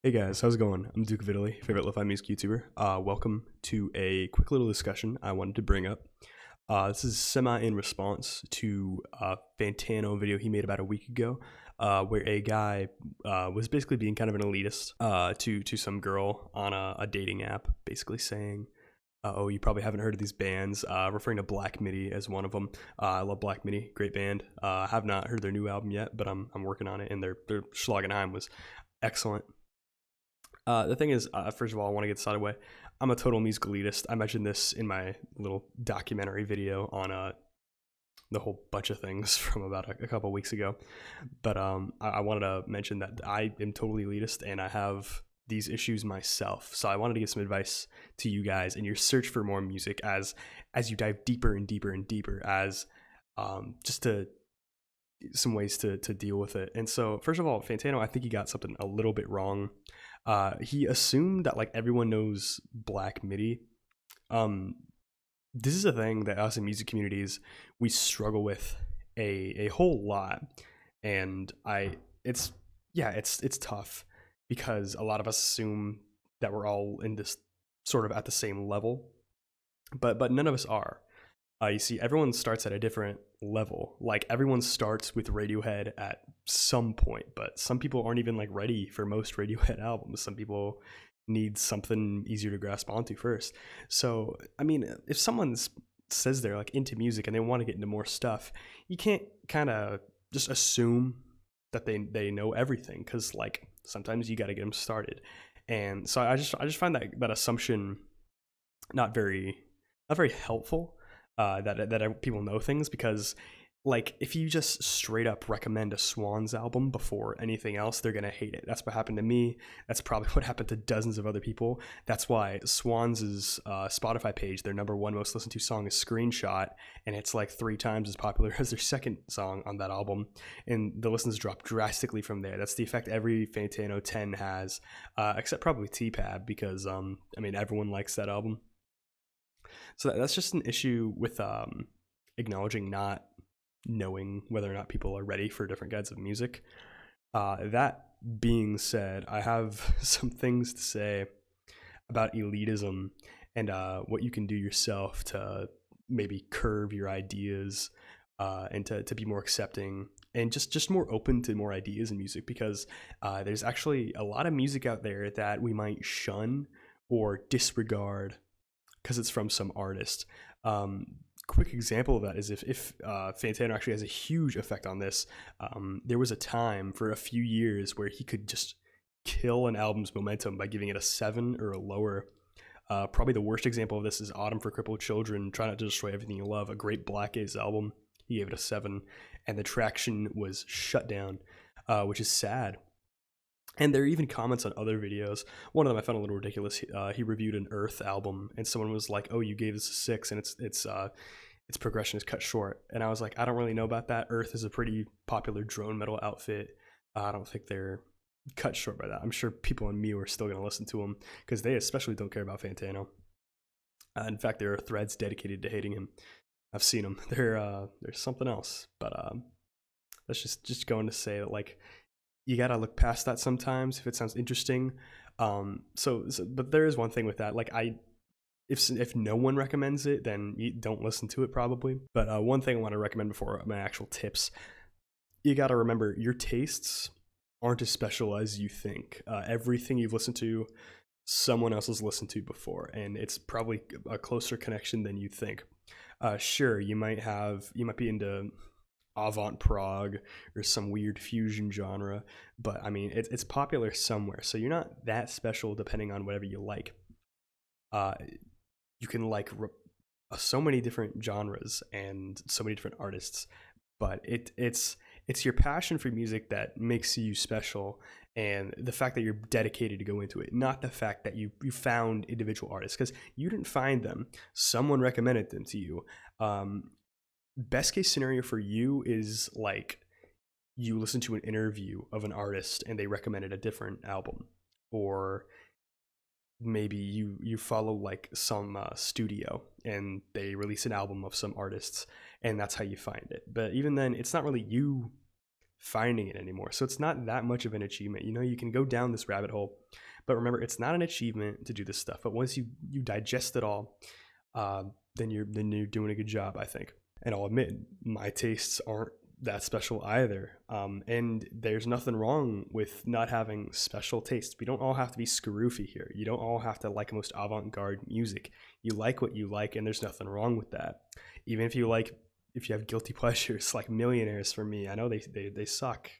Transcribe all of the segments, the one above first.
Hey guys, how's it going? I'm Duke of Italy, favorite lo-fi music YouTuber. Welcome to a quick little discussion I wanted to bring up. This is semi in response to a Fantano video he made about a week ago, where a guy was basically being kind of an elitist to some girl on a dating app, basically saying, "Oh, you probably haven't heard of these bands," referring to Black Midi as one of them. I love Black Midi, great band. I have not heard their new album yet, but I'm working on it, and their Schlagenheim was excellent. The thing is, first of all, I want to get this out of the way. I'm a total music elitist. I mentioned this in my little documentary video on the whole bunch of things from about a couple weeks ago. But I wanted to mention that I am totally elitist and I have these issues myself. So I wanted to give some advice to you guys in your search for more music as you dive deeper and deeper and deeper as just to some ways to deal with it. And so, first of all, Fantano, I think he got something a little bit wrong. He assumed that like everyone knows Black Midi. Um, this is a thing that us in music communities we struggle with a whole lot, and it's it's tough because a lot of us assume that we're all in this sort of at the same level, but none of us are. You see, everyone starts at a different level. Like everyone starts with Radiohead at some point, but some people aren't even like ready for most Radiohead albums. Some people need something easier to grasp onto first. So, I mean, if someone says they're like into music and they want to get into more stuff, you can't kind of just assume that they know everything because like sometimes you got to get them started. And so I just find that assumption not very helpful, that people know things, because like if you just straight up recommend a Swans album before anything else, they're gonna hate it. That's what happened to me. That's probably what happened to dozens of other people. That's why Swans' Spotify page, their number one most listened to song is Screenshot, and it's like 3 times as popular as their second song on that album, and the listens drop drastically from there. That's the effect every Fantano 10 has, except probably T-Pab, because I mean everyone likes that album. So that's just an issue with acknowledging not knowing whether or not people are ready for different kinds of music. That being said, I have some things to say about elitism and what you can do yourself to maybe curve your ideas, and to be more accepting and just more open to more ideas in music, because there's actually a lot of music out there that we might shun or disregard because it's from some artist. Um, Quick example of that is if Fantano actually has a huge effect on this. There was a time for a few years where he could just kill an album's momentum by giving it a 7 or a lower. Probably the worst example of this is Autumn for Crippled Children, Try Not to Destroy Everything You Love, a great Black Gaze album. He gave it a 7, and the traction was shut down, which is sad. And there are even comments on other videos. One of them I found a little ridiculous. He reviewed an Earth album, and someone was like, "Oh, you gave this a 6, and its progression is cut short." And I was like, "I don't really know about that. Earth is a pretty popular drone metal outfit. I don't think they're cut short by that. I'm sure people in Mew are still going to listen to him because they especially don't care about Fantano. In fact, there are threads dedicated to hating him. I've seen them. There's something else, but that's just going to say that like you gotta look past that sometimes if it sounds interesting. But there is one thing with that. Like if no one recommends it, then you don't listen to it probably. But one thing I want to recommend before my actual tips, you gotta remember your tastes aren't as special as you think. Everything you've listened to, someone else has listened to before, and it's probably a closer connection than you think. Sure, you might be into avant prog or some weird fusion genre, but I mean it's popular somewhere, so you're not that special depending on whatever you like. uh you can like so many different genres and so many different artists, but it's your passion for music that makes you special, and the fact that you're dedicated to go into it, not the fact that you found individual artists, because you didn't find them, someone recommended them to you. Best case scenario for you is like you listen to an interview of an artist and they recommended a different album, or maybe you follow like some studio and they release an album of some artists and that's how you find it. But even then, it's not really you finding it anymore. So it's not that much of an achievement. You can go down this rabbit hole, but remember, it's not an achievement to do this stuff. But once you digest it all, then you're doing a good job, I think. And I'll admit, my tastes aren't that special either. And there's nothing wrong with not having special tastes. We don't all have to be scroofy here. You don't all have to like most avant-garde music. You like what you like, and there's nothing wrong with that. Even if you have guilty pleasures like Millionaires for me, I know they suck.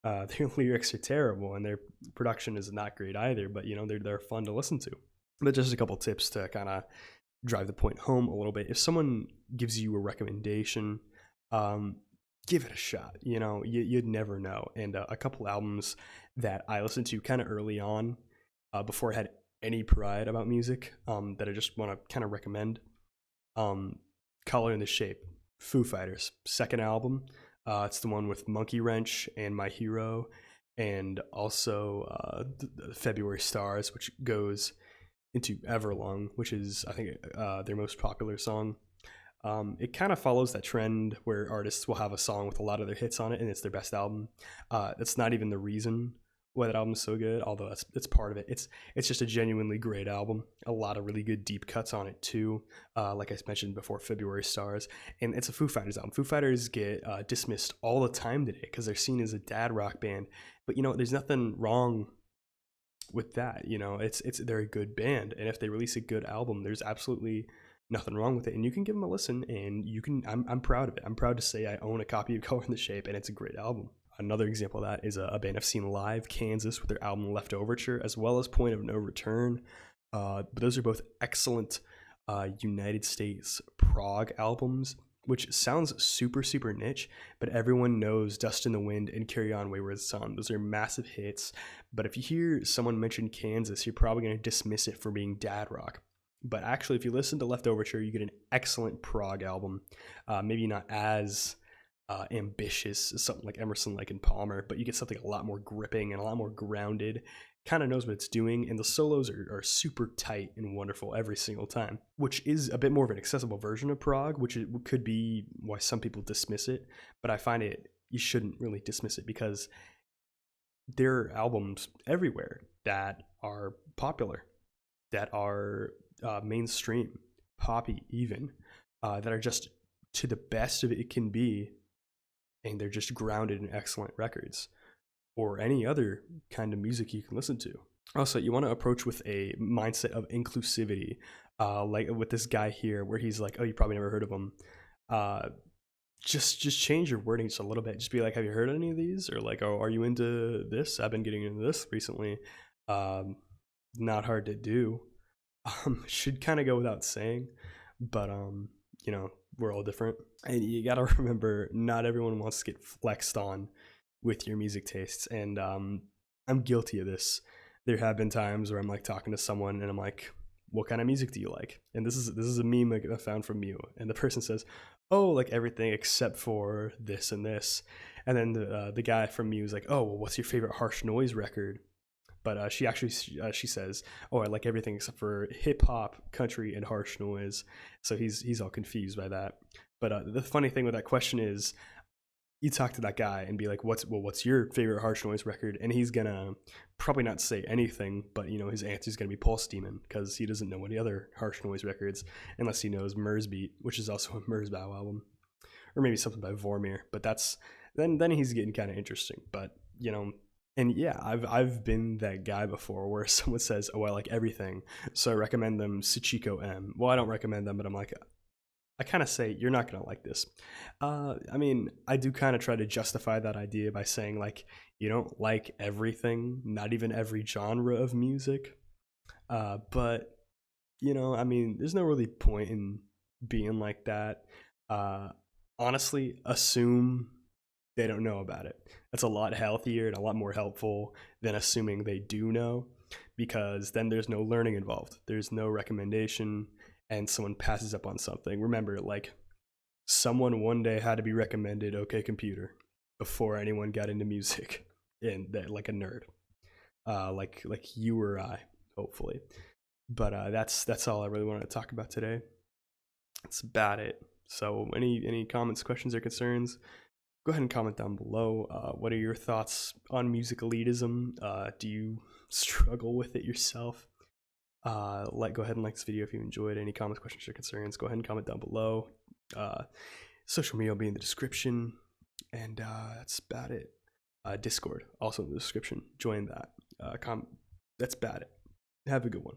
Their lyrics are terrible, and their production is not great either. But they're fun to listen to. But just a couple tips to kind of drive the point home a little bit. If someone gives you a recommendation, give it a shot. You'd never know. And a couple albums that I listened to kind of early on, before I had any pride about music, that I just want to kind of recommend. Color and the Shape, Foo Fighters, second album. It's the one with Monkey Wrench and My Hero, and also February Stars, which goes into Everlong, which is, I think, their most popular song. It kind of follows that trend where artists will have a song with a lot of their hits on it, and it's their best album. That's not even the reason why that album is so good, although it's part of it. It's just a genuinely great album. A lot of really good deep cuts on it too. Like I mentioned before, February Stars, and it's a Foo Fighters album. Foo Fighters get dismissed all the time today because they're seen as a dad rock band, but there's nothing wrong with that. They're a good band, and if they release a good album, there's absolutely nothing wrong with it, and you can give them a listen, and I'm proud of it. I'm proud to say I own a copy of Color in the Shape, and it's a great album. Another example of that is a band I've seen live, Kansas, with their album Leftoverture, as well as Point of No Return. But those are both excellent United States prog albums, which sounds super, super niche, but everyone knows Dust in the Wind and Carry On Wayward Son. Those are massive hits. But if you hear someone mention Kansas, you're probably going to dismiss it for being dad rock. But actually, if you listen to Leftoverture, you get an excellent prog album. Maybe not as ambitious as something like Emerson, Lake and Palmer, but you get something a lot more gripping and a lot more grounded. Kind of knows what it's doing, and the solos are super tight and wonderful every single time, which is a bit more of an accessible version of prog, which could be why some people dismiss it. But I find you shouldn't really dismiss it, because there are albums everywhere that are popular, that are mainstream, poppy even, that are just to the best of it can be, and they're just grounded in excellent records, or any other kind of music you can listen to. Also, you want to approach with a mindset of inclusivity, like with this guy here, where he's like, oh, you probably never heard of him. Just change your wording just a little bit. Just be like, have you heard any of these? Or like, oh, are you into this? I've been getting into this recently. Not hard to do. Should kind of go without saying, but we're all different, and you got to remember, not everyone wants to get flexed on with your music tastes. And I'm guilty of this. There have been times where I'm like talking to someone and I'm like, what kind of music do you like? And this is a meme I found from you, and the person says, oh, like everything except for this and this. And then the guy from Mew is like, oh, well, what's your favorite Harsh Noise record? But she says, oh, I like everything except for hip hop, country, and Harsh Noise. So he's all confused by that. But the funny thing with that question is, you talk to that guy and be like, what's your favorite Harsh Noise record? And he's gonna probably not say anything, but his answer is gonna be Pulse Demon, because he doesn't know any other Harsh Noise records unless he knows Mersbeat, which is also a Mersbow album, or maybe something by Vormir. But that's then he's getting kind of interesting. But and yeah, I've been that guy before where someone says, oh, I like everything, so I recommend them Sachiko M. Well, I don't recommend them, but I'm like, I kind of say, you're not going to like this. I mean, I do kind of try to justify that idea by saying, like, you don't like everything, not even every genre of music. But, I mean, there's no really point in being like that. Honestly, assume they don't know about it. That's a lot healthier and a lot more helpful than assuming they do know, because then there's no learning involved. There's no recommendation, and someone passes up on something. Remember, like, someone one day had to be recommended OK Computer before anyone got into music, and that, like a nerd, like you or I, hopefully. But that's all I really wanted to talk about today. That's about it. So any comments, questions, or concerns, Go ahead and comment down below. What are your thoughts on music elitism? Do you struggle with it yourself? Go ahead and like this video if you enjoyed. Any comments, questions, or concerns, go ahead and comment down below. Social media will be in the description, and that's about it. Discord also in the description. Join that. That's about it. Have a good one.